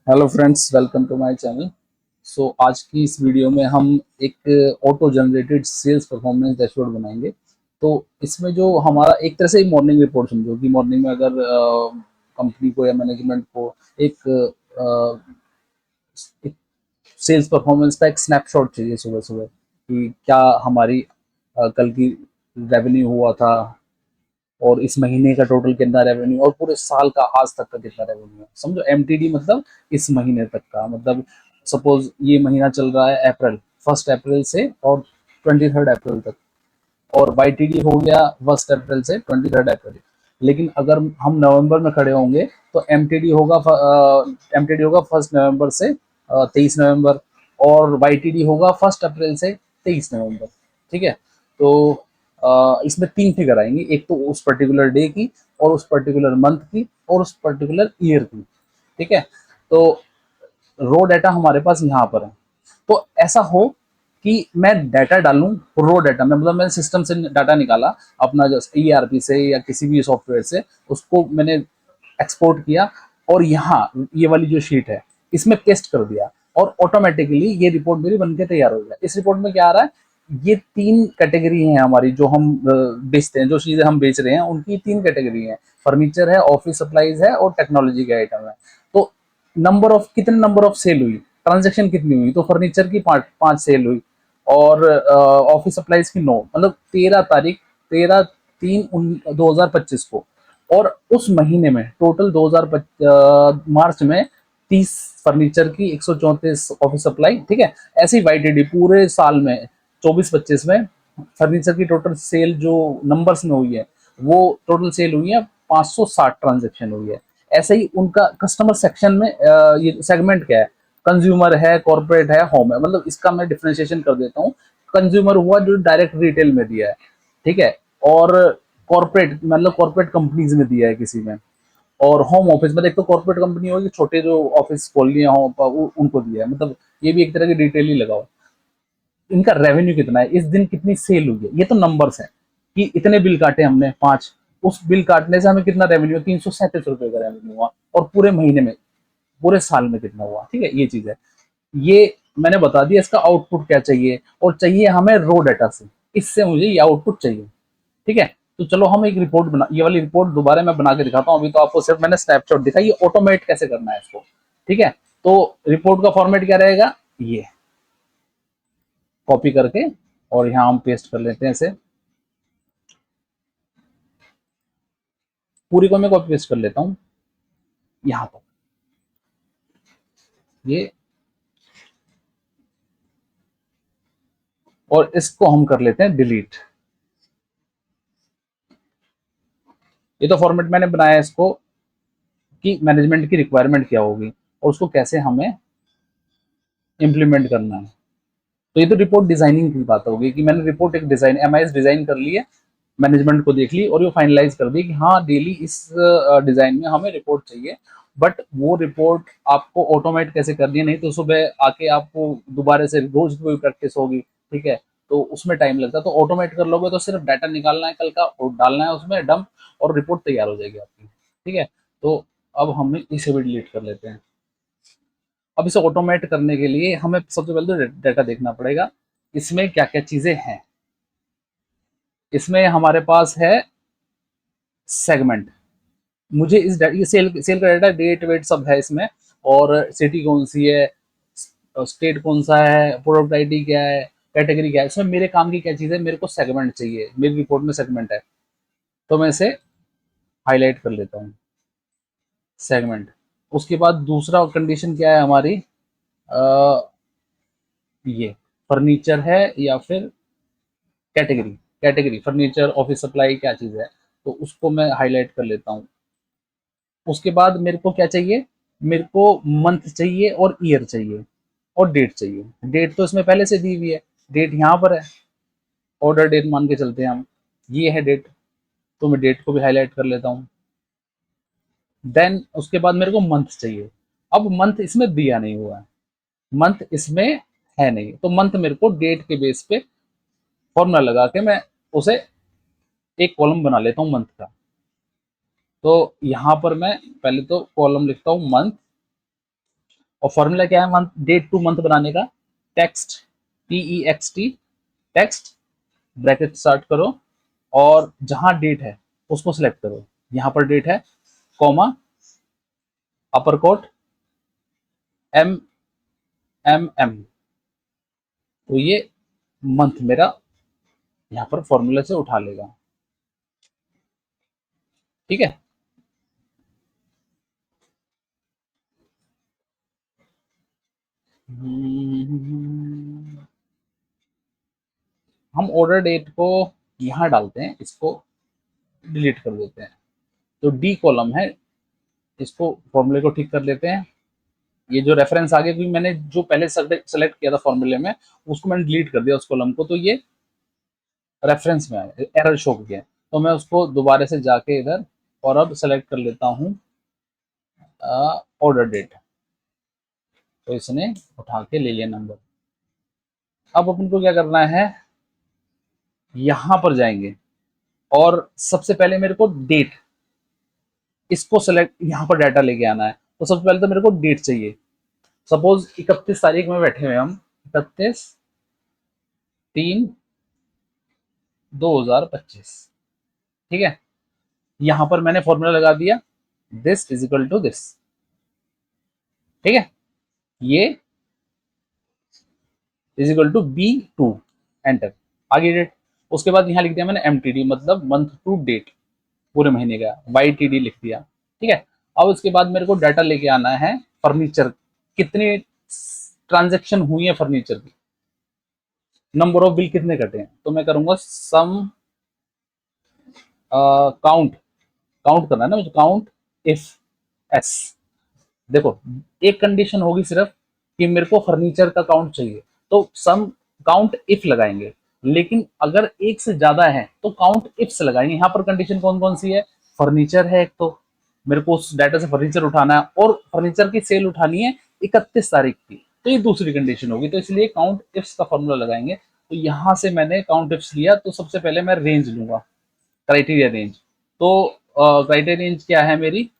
Hello friends, welcome to my channel. आज की इस वीडियो में हम एक auto generated sales performance dashboard बनाएंगे। तो इसमें जो हमारा एक तरह से मॉर्निंग रिपोर्ट समझो कि मॉर्निंग में अगर कंपनी को या मैनेजमेंट को एक, एक सेल्स परफॉर्मेंस का एक स्नैपशॉट चाहिए सुबह सुबह कि क्या हमारी कल की रेवेन्यू हुआ था, और इस महीने का टोटल कितना रेवेन्यू, और पूरे साल का आज तक का कितना रेवेन्यू है। समझो एमटीडी मतलब इस महीने तक का, मतलब सपोज ये महीना चल रहा है अप्रैल, 1 अप्रैल से और 23 अप्रैल तक, और वाईटीडी हो गया 1 अप्रैल से 23 अप्रैल। लेकिन अगर हम नवंबर में खड़े होंगे तो एमटीडी होगा 1 नवंबर से 23 नवंबर, और वाईटीडी होगा 1 अप्रैल से 23 नवंबर। ठीक है। तो इसमें 3 फिगर आएंगी, एक तो उस पर्टिकुलर डे की, और उस पर्टिकुलर मंथ की, और उस पर्टिकुलर ईयर की। ठीक है। तो रो डाटा हमारे पास यहाँ पर है। तो ऐसा हो कि मैं डाटा डालूं, रो डाटा में मतलब मैंने सिस्टम से डाटा निकाला अपना, जैसे ईआरपी से या किसी भी सॉफ्टवेयर से, उसको मैंने एक्सपोर्ट किया, और यहाँ ये वाली जो शीट है इसमें पेस्ट कर दिया, और ऑटोमेटिकली ये रिपोर्ट मेरी बनके तैयार हो गया। इस रिपोर्ट में क्या आ रहा है, ये 3 कैटेगरी है हमारी, जो हम बेचते हैं, जो चीजें हम बेच रहे हैं उनकी 3 कैटेगरी है। फर्नीचर है, ऑफिस सप्लाईज है, और टेक्नोलॉजी के आइटम है। तो कितने नंबर ऑफ सेल हुई, ट्रांजेक्शन कितनी हुई, तो फर्नीचर की 5 सेल हुई, और ऑफिस सप्लाईज की 9, मतलब 13 तारीख, 13/3/2025 को। और उस महीने में टोटल 2000 मार्च में 30 फर्नीचर की, 134 ऑफिस सप्लाई। ठीक है। ऐसे ही वाईटीडी पूरे साल में 24-25 में फर्नीचर की टोटल सेल जो नंबर्स में हुई है, वो टोटल सेल हुई है 560 ट्रांजेक्शन हुई है। ऐसे ही उनका कस्टमर सेक्शन में ये सेगमेंट क्या है, कंज्यूमर है, कॉर्पोरेट है, होम है। मतलब इसका मैं डिफरेंशिएशन कर देता हूँ। कंज्यूमर हुआ जो डायरेक्ट रिटेल में दिया है, ठीक है, और कॉर्पोरेट मतलब कॉर्पोरेट कंपनीज में दिया है किसी में, और होम ऑफिस में एक तो कॉर्पोरेट कंपनी होगी, छोटे जो ऑफिस खोल लिए हो उनको दिया है। मतलब ये भी एक तरह की डिटेल ही लगाओ। इनका रेवेन्यू कितना है, इस दिन कितनी सेल हुई है, ये तो नंबर्स है कि इतने बिल काटे हमने 5, उस बिल काटने से हमें कितना रेवेन्यू, 337 रुपए का रेवेन्यू हुआ, और पूरे महीने में, पूरे साल में कितना हुआ। ठीक है, ये चीज है। ये मैंने बता दिया। इसका आउटपुट क्या चाहिए, और चाहिए हमें रो डाटा से, इससे मुझे ये आउटपुट चाहिए। ठीक है। तो चलो हम एक रिपोर्ट बना, ये वाली रिपोर्ट दोबारा मैं बना के दिखाता हूँ। अभी तो आपको सिर्फ मैंने स्नैपशॉट दिखा, ये ऑटोमेट कैसे करना है इसको। ठीक है। तो रिपोर्ट का फॉर्मेट क्या रहेगा, ये कॉपी करके, और यहाँ हम पेस्ट कर लेते हैं इसे। पूरी को मैं कॉपी पेस्ट कर लेता हूँ यहाँ पर, ये, और इसको हम कर लेते हैं डिलीट। ये तो फॉर्मेट मैंने बनाया है इसको, कि मैनेजमेंट की रिक्वायरमेंट क्या होगी, और उसको कैसे हमें इम्प्लीमेंट करना है। तो ये तो रिपोर्ट डिजाइनिंग की बात होगी कि मैंने रिपोर्ट एक डिजाइन एमआईएस डिजाइन कर ली है, मैनेजमेंट को देख ली, और ये फाइनलाइज कर दी कि हाँ डेली इस डिजाइन में हमें रिपोर्ट चाहिए। बट वो रिपोर्ट आपको ऑटोमेट कैसे करनी है, नहीं तो सुबह आके आपको दोबारा से रोज वही प्रैक्टिस होगी। ठीक है। तो उसमें टाइम लगता है। तो ऑटोमेट कर लोगे तो सिर्फ डाटा निकालना है कल का, और डालना है उसमें डंप, और रिपोर्ट तैयार हो जाएगी आपकी। ठीक है। तो अब हम इसे भी डिलीट कर लेते हैं। अब इसे ऑटोमेट करने के लिए हमें सबसे पहले तो डाटा देखना पड़ेगा, इसमें क्या क्या चीजें हैं। इसमें हमारे पास है सेगमेंट। मुझे ये सेल सेल का डाटा, डेट वेट सब है इसमें, और सिटी कौन सी है, स्टेट कौन सा है, प्रोडक्ट आईडी क्या है, कैटेगरी क्या है। इसमें मेरे काम की क्या चीज़ है, मेरे को सेगमेंट चाहिए, मेरी रिपोर्ट में सेगमेंट है। तो मैं इसे हाईलाइट कर लेता हूँ, सेगमेंट। उसके बाद दूसरा कंडीशन क्या है हमारी, अ, ये फर्नीचर है या फिर category. Category furniture, office supply, क्या चीज़ है, तो उसको मैं हाईलाइट कर लेता हूँ। उसके बाद मेरे को क्या चाहिए, मेरे को मंथ चाहिए, और ईयर चाहिए, और डेट चाहिए। डेट तो इसमें पहले से दी हुई है, डेट यहाँ पर है, ऑर्डर डेट मान के चलते हैं हम, ये है डेट। तो मैं डेट को भी हाईलाइट कर लेता हूँ। देन उसके बाद मेरे को मंथ चाहिए। अब मंथ इसमें दिया नहीं हुआ है, मंथ इसमें है नहीं, तो मंथ मेरे को डेट के बेस पे फॉर्मूला लगा के मैं उसे एक कॉलम बना लेता हूँ मंथ का। तो यहाँ पर मैं पहले तो कॉलम लिखता हूँ मंथ, और फॉर्मूला क्या है मंथ डेट टू मंथ बनाने का, text TEXT text bracket start करो और जहां डेट है उसको सिलेक्ट करो, यहां पर डेट है कॉमा अपर कोट MMM, तो ये मंथ मेरा यहां पर फॉर्मूला से उठा लेगा। ठीक है, हम ऑर्डर डेट को यहां डालते हैं, इसको डिलीट कर देते हैं। तो डी कॉलम है, इसको फॉर्मूले को ठीक कर लेते हैं। ये जो रेफरेंस आ गया, क्योंकि मैंने जो पहले सेलेक्ट किया था फॉर्मूले में उसको मैंने डिलीट कर दिया उस कॉलम को, तो ये रेफरेंस में आया, एरर शो किया। तो मैं उसको दोबारा से जाके इधर और अब सेलेक्ट कर लेता हूँ ऑर्डर डेट, तो इसने उठा के ले लिया नंबर। अब अपन को क्या करना है, यहां पर जाएंगे और सबसे पहले मेरे को डेट, इसको सेलेक्ट यहां पर डाटा लेके आना है। तो सबसे पहले तो मेरे को डेट चाहिए। सपोज 31 तारीख में बैठे हुए हम, 31/3/2025। ठीक है, यहां पर मैंने फॉर्मूला लगा दिया, this is equal to this. ठीक है, ये is equal to B2, enter. आगे डेट, उसके बाद यहां लिख दिया मैंने MTD, मतलब मंथ टू डेट, पूरे महीने का YTD लिख दिया। ठीक है, अब उसके बाद मेरे को डाटा लेके आना है फर्नीचर, कितने ट्रांजेक्शन हुई है फर्नीचर की, नंबर ऑफ बिल कितने कटे हैं। तो मैं करूंगा सम काउंट, काउंट करना है ना मुझे, काउंट इफ एस। देखो, एक कंडीशन होगी सिर्फ कि मेरे को फर्नीचर का काउंट चाहिए, तो सम काउंट इफ लगाएंगे। लेकिन अगर एक से ज्यादा है तो काउंट इफ से लगाएंगे। यहाँ पर कंडीशन कौन कौन सी है, फर्नीचर है एक, तो मेरे को उस डाटा से फर्नीचर उठाना है और फर्नीचर की सेल उठानी है 31 तारीख की, तो ये दूसरी कंडीशन होगी, तो इसलिए काउंट इफ्स का फॉर्मूला लगाएंगे। तो यहां से मैंने काउंट इफ्स लिया, तो सबसे पहले मैं रेंज लूंगा, क्राइटेरिया रेंज। तो क्राइटेरिया रेंज क्या है मेरी,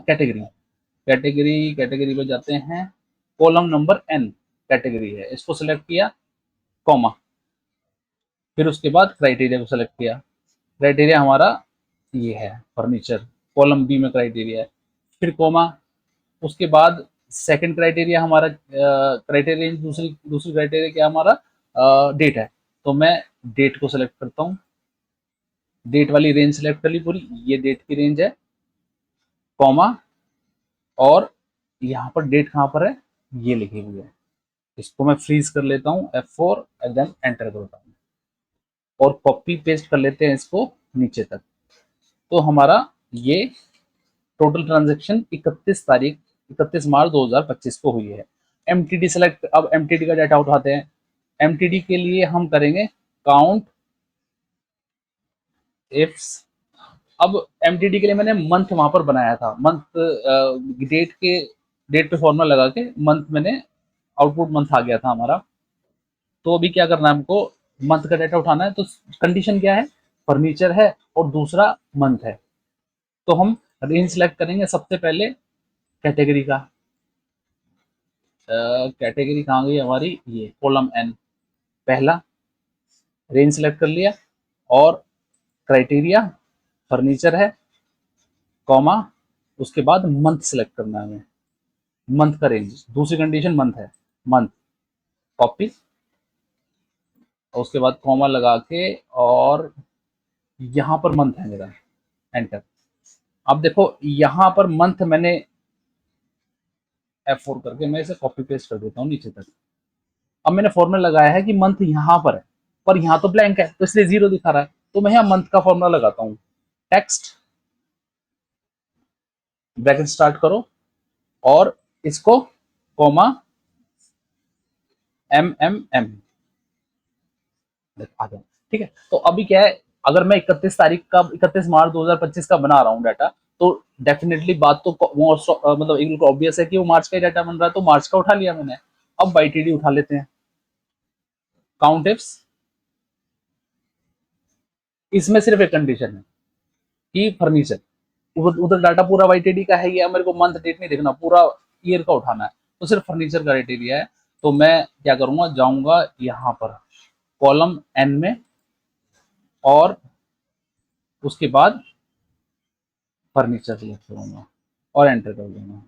कैटेगरी, कैटेगरी पे जाते हैं, कॉलम नंबर N कैटेगरी है, इसको सिलेक्ट किया, कॉमा, फिर उसके बाद क्राइटेरिया को सिलेक्ट किया। क्राइटेरिया हमारा ये है फर्नीचर, कॉलम बी में क्राइटेरिया है, फिर कॉमा, उसके बाद सेकंड क्राइटेरिया हमारा क्राइटेरिया दूसरी दूसरी क्राइटेरिया क्या हमारा डेट है, तो मैं डेट को सिलेक्ट करता हूँ, डेट वाली रेंज सिलेक्ट कर ली पूरी, ये डेट की रेंज है, कॉमा, और यहाँ पर डेट कहाँ पर है, ये लिखी हुई है। इसको मैं फ्रीज कर लेता हूँ F4 और देन एंटर करता हूँ और कॉपी पेस्ट कर लेते हैं इसको नीचे तक। तो हमारा ये टोटल ट्रांजेक्शन 31 मार्च 2025 को हुई है। MTD सेलेक्ट, अब MTD का डाटा उठाते हैं। MTD के लिए हम करेंगे काउंट इफ्स। अब MTD के लिए मैंने मंथ वहां पर बनाया था, मंथ डेट के, डेट पे फॉर्मूला लगा के मंथ मैंने, आउटपुट मंथ आ गया था हमारा। तो अभी क्या करना है हमको, मंथ का डाटा उठाना है। तो कंडीशन क्या है, फर्नीचर है और दूसरा मंथ है। तो हम रेंज सेलेक्ट करेंगे सबसे पहले कैटेगरी का, कैटेगरी कहाँ गई हमारी, ये कॉलम N, पहला रेंज सेलेक्ट कर लिया और क्राइटेरिया फर्नीचर है, कॉमा, उसके बाद मंथ सेलेक्ट करना है हमें, मंथ का रेंज, दूसरी कंडीशन मंथ है, मंथ, कॉपी, और उसके बाद कॉमा लगा के और यहाँ पर मंथ है मेरा, एंटर। अब देखो यहाँ पर मंथ मैंने F4 करके मैं इसे कॉपी पेस्ट कर देता हूँ नीचे तक। अब मैंने फॉर्मूला लगाया है कि मंथ यहाँ पर है, पर यहाँ तो ब्लैंक है, तो इसलिए 0 दिखा रहा है। तो मैं यहाँ मंथ का फॉर्मूला लगाता हूँ, टेक्स्ट ब्रैकेट स्टार्ट करो और इसको कॉमा MMM आ गया। ठीक है, तो अभी क्या है, अगर मैं 31 मार्च 2025 का बना रहा हूँ डाटा, तो डेफिनेटली बात तो मतलब एक ऑब्वियस है कि वो मार्च का ही डाटा बन रहा है, तो मार्च का उठा लिया मैंने। अब YTD उठा लेते हैं, काउंट इफ्स, इसमें सिर्फ एक कंडीशन है कि फर्नीचर, उधर डाटा पूरा वाईटीडी का है, या मेरे को मंथ डेट नहीं देखना, पूरा ईयर का उठाना है, तो सिर्फ फर्नीचर का क्राइटेरिया है। तो मैं क्या करूंगा, जाऊंगा यहाँ पर कॉलम एन में, और उसके बाद फर्नीचर सेलेक्ट करूंगा और एंटर कर दूंगा।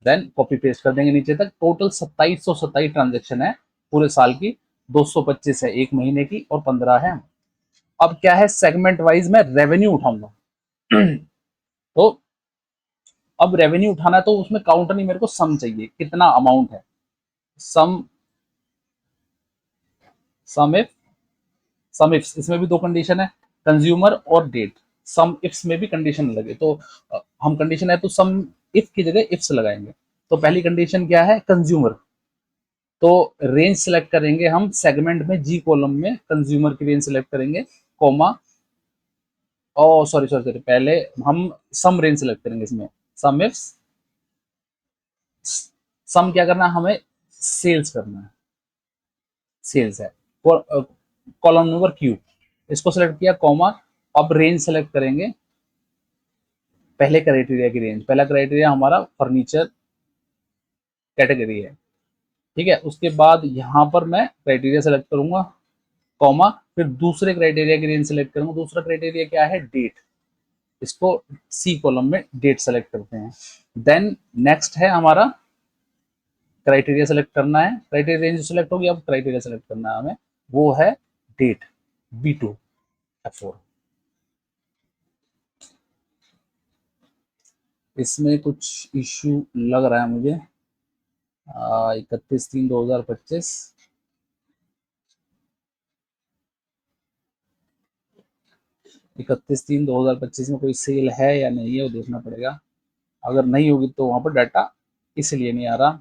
देन कॉपी पेस्ट कर देंगे नीचे तक। टोटल 2727 ट्रांजेक्शन है पूरे साल की, 225 है एक महीने की, और 15 है। अब क्या है, सेगमेंट वाइज मैं रेवेन्यू उठाऊंगा। तो अब रेवेन्यू उठाना है, तो उसमें काउंट नहीं, मेरे को सम चाहिए, कितना अमाउंट है। सम सम इफ सम इफ्स, इसमें भी दो कंडीशन है, कंज्यूमर और डेट। सम इफ्स में भी कंडीशन लगे, तो हम कंडीशन है तो सम इफ की जगह इफ्स लगाएंगे। तो पहली कंडीशन क्या है, कंज्यूमर। तो रेंज सेलेक्ट करेंगे हम सेगमेंट में, जी कॉलम में कंज्यूमर की रेंज सेलेक्ट करेंगे, कॉमा, ओ सॉरी सॉरी सॉरी, पहले हम सम रेंज सेलेक्ट करेंगे इसमें। सम इफ, सम क्या करना है हमें, सेल्स करना है, सेल्स है, कॉलम नंबर क्यू, इसको सेलेक्ट किया, कॉमा। अब रेंज सेलेक्ट करेंगे, पहले क्राइटेरिया की रेंज, पहला क्राइटेरिया हमारा फर्नीचर कैटेगरी है, ठीक है। उसके बाद यहाँ पर मैं क्राइटेरिया सेलेक्ट करूंगा, कॉमा, फिर दूसरे क्राइटेरिया की रेंज सेलेक्ट करूंगा। दूसरा क्राइटेरिया क्या है, डेट, इसको सी कॉलम में डेट सेलेक्ट करते हैं। देन नेक्स्ट है हमारा क्राइटेरिया सेलेक्ट करना है, क्राइटेरिया रेंज सेलेक्ट होगी, अब क्राइटेरिया सेलेक्ट करना है हमें, वो है डेट, B2F4। इसमें कुछ इश्यू लग रहा है मुझे। 31/3/2025, 31/3/2025 में कोई सेल है या नहीं है, वो देखना पड़ेगा। अगर नहीं होगी तो वहां पर डाटा इसलिए नहीं आ रहा।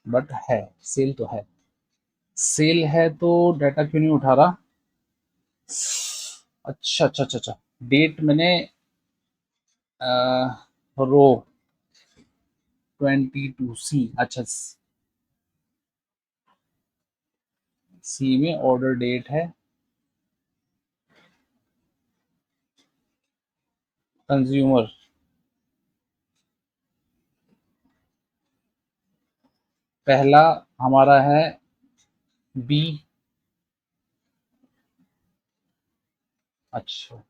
बट है, सेल तो है, सेल है तो डाटा क्यों नहीं उठा रहा। अच्छा अच्छा अच्छा अच्छा, डेट मैंने रो 22C, अच्छा, सी में ऑर्डर डेट है, कंज्यूमर, पहला हमारा है बी, अच्छा,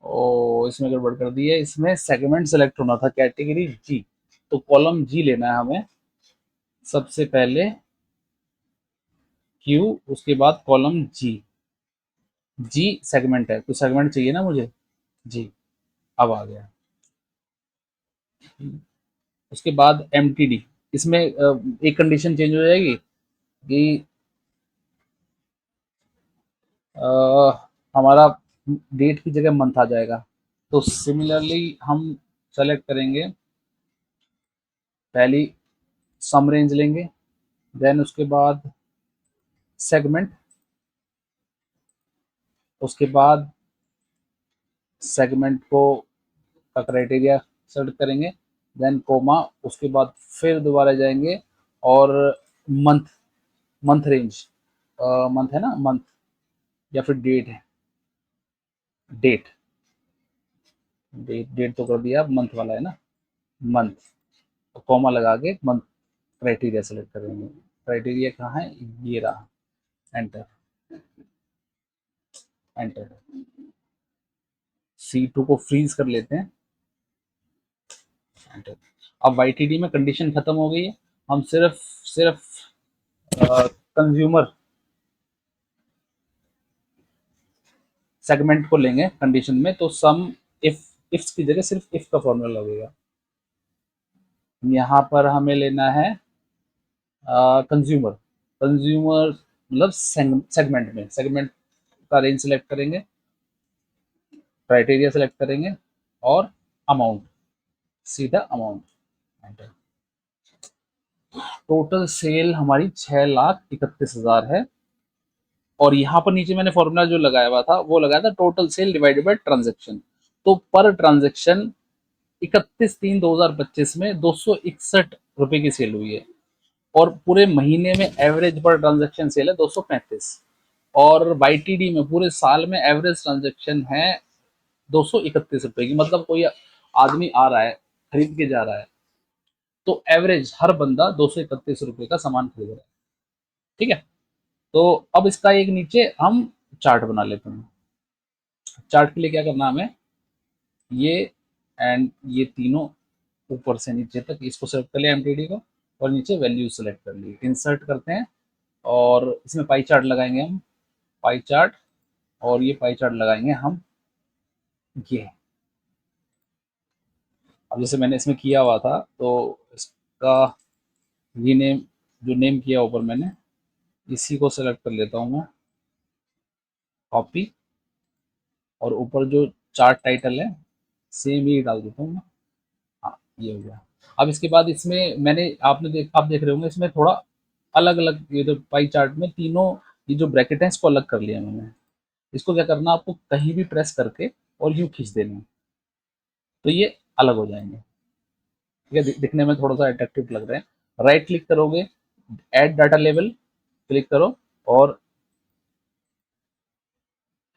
ओ इसमें गड़बड़ कर दी है, इसमें सेगमेंट सेलेक्ट होना था, कैटेगरी जी, तो कॉलम जी लेना है हमें सबसे पहले, क्यू, उसके बाद कॉलम जी, जी सेगमेंट है तो सेगमेंट चाहिए ना मुझे, जी, अब आ गया। उसके बाद एमटीडी, इसमें एक कंडीशन चेंज हो जाएगी कि हमारा डेट की जगह मंथ आ जाएगा। तो सिमिलरली हम सेलेक्ट करेंगे, पहली सम रेंज लेंगे, देन उसके बाद सेगमेंट, उसके बाद सेगमेंट को का क्राइटेरिया सेलेक्ट करेंगे, देन कोमा, उसके बाद फिर दोबारा जाएंगे और मंथ, मंथ रेंज, मंथ है ना, मंथ, या फिर डेट है, डेट, डेट तो कर दिया, मंथ वाला है ना, मंथ, तो कॉमा लगा के मंथ क्राइटेरिया सेलेक्ट करेंगे। क्राइटेरिया कहाँ है, ये रहा, एंटर, एंटर। C2 को फ्रीज कर लेते हैं, एंटर। अब YTD में कंडीशन खत्म हो गई है, हम सिर्फ सिर्फ कंज्यूमर सेगमेंट को लेंगे कंडीशन में, तो सम इफ, इफ्स की जगह सिर्फ इफ का फॉर्मूला लगेगा। यहाँ पर हमें लेना है कंज्यूमर, कंज्यूमर मतलब सेगमेंट में, सेगमेंट का रेंज सेलेक्ट करेंगे, क्राइटेरिया सेलेक्ट करेंगे, और अमाउंट, सीधा अमाउंट। टोटल सेल हमारी 6,31,000 है, और यहाँ पर नीचे मैंने फॉर्मूला जो लगाया हुआ था वो लगाया था total sale divided by transaction. तो पर ट्रांजेक्शन 31/3/2025 में 261 रुपए की सेल हुई है, और पूरे महीने में एवरेज पर ट्रांजेक्शन सेल है 235, और वाईटीडी में पूरे साल में एवरेज ट्रांजेक्शन है 231 रुपए की। मतलब कोई आदमी आ रहा है, खरीद के जा रहा है, तो एवरेज हर बंदा 231 रुपए का सामान खरीद रहा है। ठीक है, तो अब इसका एक नीचे हम चार्ट बना लेते हैं। चार्ट के लिए क्या करना है हमें, ये एंड ये तीनों ऊपर से नीचे तक इसको सेलेक्ट कर लिया एमटीडी को, और नीचे वैल्यू सेलेक्ट कर ली, इंसर्ट करते हैं, और इसमें पाई चार्ट लगाएंगे हम, पाई चार्ट, और ये पाई चार्ट लगाएंगे हम ये। अब जैसे मैंने इसमें किया हुआ था, तो इसका रीनेम, जो नेम किया ऊपर मैंने, इसी को सेलेक्ट कर लेता हूँ मैं, कॉपी, और ऊपर जो चार्ट टाइटल है सेम ही डाल देता हूँ मैं। हाँ, ये हो गया। अब इसके बाद इसमें मैंने, आप देख रहे होंगे इसमें थोड़ा अलग अलग, ये जो पाई चार्ट में तीनों ये जो ब्रैकेट है इसको अलग कर लिया मैंने। इसको क्या करना, आपको कहीं भी प्रेस करके और यूं खींच देना, तो ये अलग हो जाएंगे। ठीक है, दिखने में थोड़ा सा अट्रैक्टिव लग रहे हैं। राइट क्लिक करोगे, ऐड डाटा लेवल क्लिक करो, और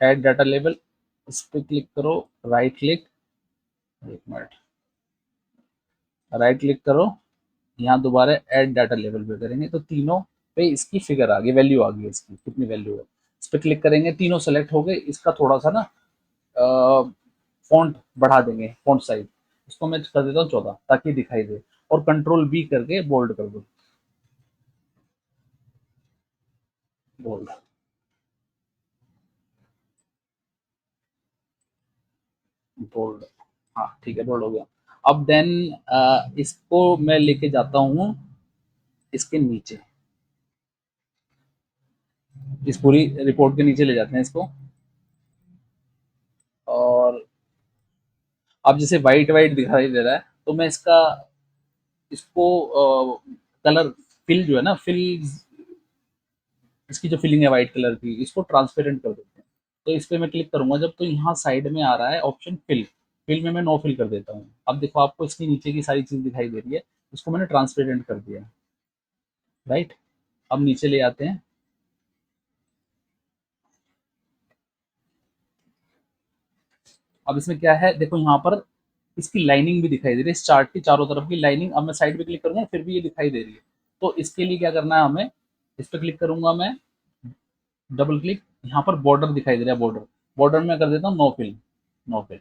ऐड डाटा लेवल इस पे क्लिक करो, राइट क्लिक, एक मिनट, राइट क्लिक करो, यहाँ दोबारा ऐड डाटा लेवल पे करेंगे तो तीनों पे इसकी फिगर आ गई, वैल्यू आ गई, इसकी कितनी वैल्यू है। इस पर क्लिक करेंगे, तीनों सेलेक्ट हो गए। इसका थोड़ा सा ना फॉन्ट बढ़ा देंगे, फॉन्ट साइज इसको मैं कर देता हूँ 14 ताकि दिखाई दे, और कंट्रोल बी करके बोल्ड कर दो, बोल्ड, बोल्ड, हाँ ठीक है, बोल्ड हो गया। अब देन इसको मैं लेके जाता हूँ इसके नीचे, इस पूरी रिपोर्ट के नीचे ले जाते हैं इसको। और अब जैसे वाइट वाइट दिखाई दे रहा है, तो मैं इसको कलर फिल जो है ना, फिल, इसकी जो फिलिंग है वाइट कलर की, इसको ट्रांसपेरेंट कर देते हैं। तो इस पे मैं क्लिक करूंगा जब, तो यहाँ साइड में आ रहा है ऑप्शन फिल, फिल में मैं नो फिल कर देता हूँ। अब देखो आपको इसके नीचे की सारी चीज दिखाई दे रही है, इसको मैंने ट्रांसपेरेंट कर दिया, राइट। अब नीचे ले आते हैं, अब इसमें क्या है देखो, यहाँ पर इसकी लाइनिंग भी दिखाई दे रही है, इस चार्ट की चारों तरफ की लाइनिंग। अब मैं साइड पे क्लिक करूंगा फिर भी ये दिखाई दे रही है। तो इसके लिए क्या करना है हमें, इस पे क्लिक करूंगा मैं, डबल क्लिक, यहाँ पर बॉर्डर दिखाई दे रहा है, बॉर्डर, बॉर्डर में कर देता हूँ नो फिल, नो फिल।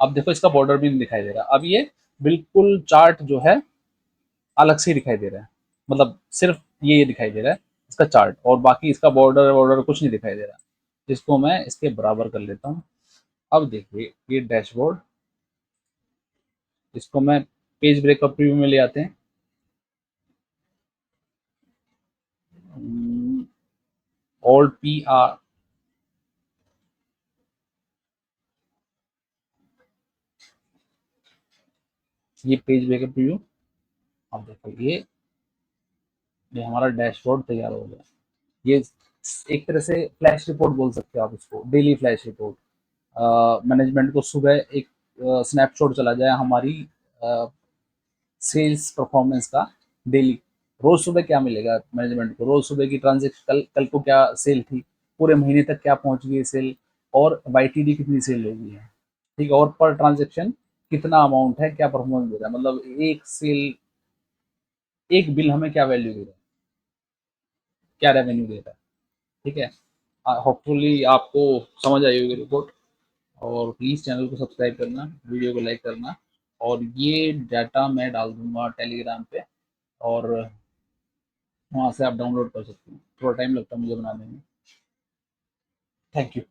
अब देखो इसका बॉर्डर भी नहीं दिखाई दे रहा। अब ये बिल्कुल चार्ट जो है अलग से ही दिखाई दे रहा है, मतलब सिर्फ ये दिखाई दे रहा है इसका चार्ट, और बाकी इसका बॉर्डर वॉर्डर कुछ नहीं दिखाई दे रहा। जिसको मैं इसके बराबर कर लेता हूँ। अब देखिए ये डैशबोर्ड, इसको मैं पेज ब्रेकअप व्यू में ले आते हैं। ओल्ड पी आर, ये पेज ब्रेकअप व्यू। अब देखो ये हमारा डैशबोर्ड तैयार हो गया। ये एक तरह से फ्लैश रिपोर्ट बोल सकते हो आप इसको, डेली फ्लैश रिपोर्ट। मैनेजमेंट को सुबह एक स्नैपशॉट चला जाए हमारी सेल्स परफॉर्मेंस का, डेली, रोज सुबह क्या मिलेगा मैनेजमेंट को, रोज सुबह की ट्रांजेक्शन, कल को क्या सेल थी, पूरे महीने तक क्या पहुंच गई सेल, और वाईटीडी कितनी सेल होगी है, ठीक है, और पर ट्रांजेक्शन कितना अमाउंट है, क्या परफॉर्मेंस दे रहा है, मतलब एक सेल, एक बिल हमें क्या वैल्यू दे रहा है, क्या रेवेन्यू दे रहा है। ठीक है, होपफुली आपको समझ आई होगी रिपोर्ट। और प्लीज़ चैनल को सब्सक्राइब करना, वीडियो को लाइक करना, और ये डाटा मैं डाल दूंगा टेलीग्राम पे, और वहाँ से आप डाउनलोड कर सकते हैं। थोड़ा टाइम लगता है मुझे बनाने में। Thank you.